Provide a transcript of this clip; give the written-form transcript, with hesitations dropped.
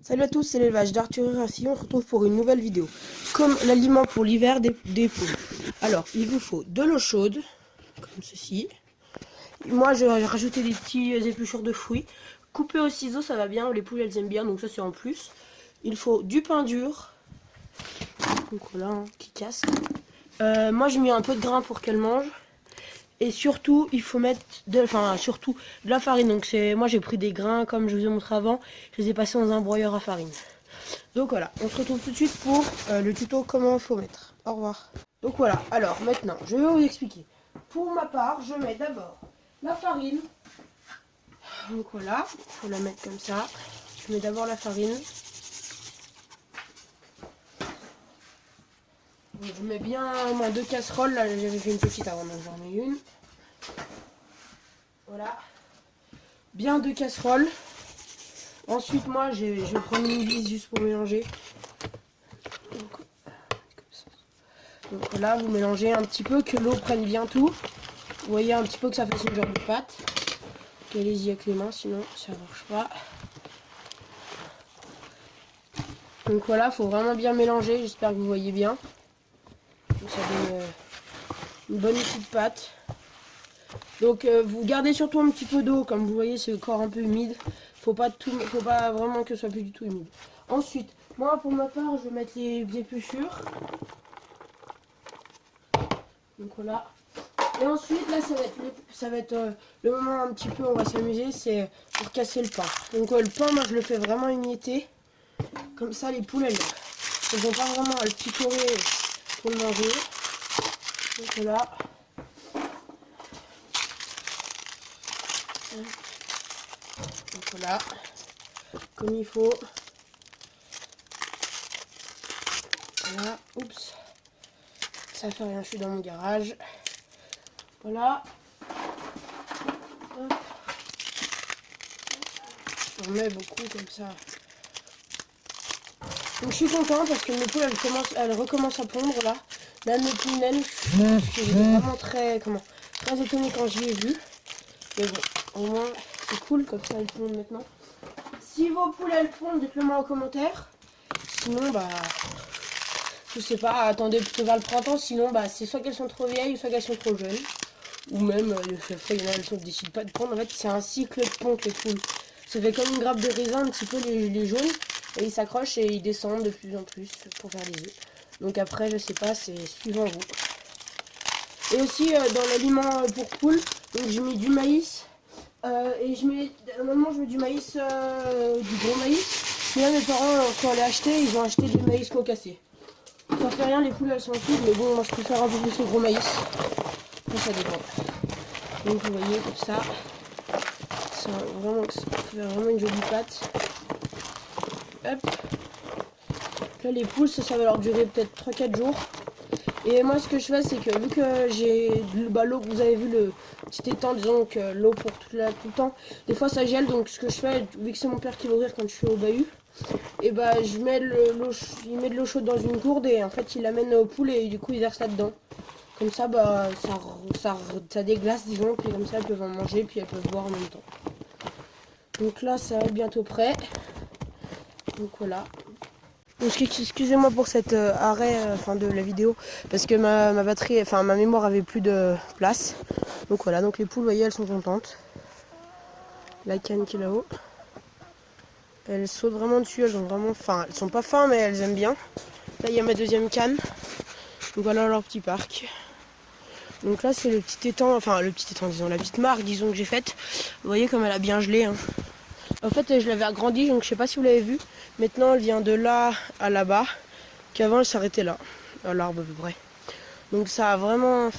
Salut à tous, c'est l'élevage d'Arthur et Rassi. On se retrouve pour une nouvelle vidéo. Comme l'aliment pour l'hiver des poules. Alors, il vous faut de l'eau chaude, comme ceci. Moi, j'ai rajouté des petits épluchures de fruits. Coupé au ciseau, ça va bien. Les poules, elles aiment bien, donc ça, c'est en plus. Il faut du pain dur. Donc voilà, hein, qui casse. Moi, je mets un peu de grain pour qu'elles mangent. Et surtout, il faut mettre de la farine. Donc moi j'ai pris des grains comme je vous ai montré avant. Je les ai passés dans un broyeur à farine. Donc voilà, on se retrouve tout de suite pour le tuto comment il faut mettre. Au revoir. Donc voilà, alors maintenant, je vais vous expliquer. Pour ma part, je mets d'abord la farine. Donc voilà, il faut la mettre comme ça. Je mets d'abord la farine. Donc, je mets bien au moins 2 casseroles. Là, j'avais fait une petite avant, donc j'en mets une. Voilà. Bien 2 casseroles. Ensuite, moi, je vais prendre une vis juste pour mélanger. Donc là, vous mélangez un petit peu, que l'eau prenne bien tout. Vous voyez un petit peu que ça fasse une genre de pâte. Allez-y avec les mains, sinon ça ne marche pas. Donc voilà, il faut vraiment bien mélanger. J'espère que vous voyez bien. Donc ça donne une bonne petite pâte. Donc vous gardez surtout un petit peu d'eau, comme vous voyez, c'est encore un peu humide. Faut pas vraiment que ce soit plus du tout humide. Ensuite, moi pour ma part, je vais mettre les épluchures. Donc voilà. Et ensuite, là, ça va être le moment un petit peu, on va s'amuser, c'est pour casser le pain. Donc le pain, moi, je le fais vraiment émietter. Comme ça, les poules, elles vont pas vraiment à le picorer pour le manger. Donc voilà. Donc voilà. Comme il faut. Voilà. Oups. Ça fait rien, je suis dans mon garage. Voilà. Hop. J'en mets beaucoup comme ça. Donc je suis content parce que mes poules elles recommencent à pondre là. Là mes poules naines, j'étais vraiment très étonnée quand j'y ai vu. Mais bon, au moins c'est cool comme ça elles pondent maintenant. Si vos poules elles pondent, dites-le moi en commentaire. Sinon bah je sais pas, attendez plutôt vers le printemps, sinon bah c'est soit qu'elles sont trop vieilles, soit qu'elles sont trop jeunes. Ou même il y en a elles ne décident pas de pondre. En fait c'est un cycle de ponte les poules. Ça fait comme une grappe de raisin un petit peu les jaunes. Et ils s'accrochent et ils descendent de plus en plus pour faire des œufs. Donc après, je sais pas, c'est suivant vous. Et aussi dans l'aliment pour poules, donc je mets du maïs. Et normalement je mets du maïs, du gros maïs. Mais là mes parents quand on l'a acheté, ils ont acheté du maïs concassé. Ça fait rien, les poules elles s'en foutent, mais bon moi je préfère un peu plus le gros maïs. Donc ça dépend. Donc vous voyez comme ça. Ça fait vraiment une jolie pâte. Hop. Là les poules ça va leur durer peut-être 3-4 jours. Et moi ce que je fais c'est que vu que j'ai l'eau, vous avez vu le petit étang, disons que l'eau pour tout le temps, des fois ça gèle, donc ce que je fais, vu que c'est mon père qui va ouvrir quand je suis au bahut, et bah il met de l'eau chaude dans une gourde et en fait il l'amène aux poules et du coup il verse là-dedans. Comme ça bah ça déglace disons, puis comme ça elles peuvent en manger puis elles peuvent boire en même temps. Donc là ça va être bientôt prêt. Donc voilà. Donc excusez-moi pour cet arrêt de la vidéo parce que ma batterie, ma mémoire avait plus de place. Donc voilà, donc les poules, vous voyez, elles sont contentes. La canne qui est là-haut. Elles sautent vraiment dessus, elles sont pas faim mais elles aiment bien. Là il y a ma deuxième canne. Donc voilà leur petit parc. Donc là c'est le petit étang, disons, la petite mare disons que j'ai faite. Vous voyez comme elle a bien gelé. Hein. En fait, je l'avais agrandie, donc je sais pas si vous l'avez vu. Maintenant, elle vient de là à là-bas, qu'avant elle s'arrêtait là, à l'arbre à peu près. Donc ça a vraiment,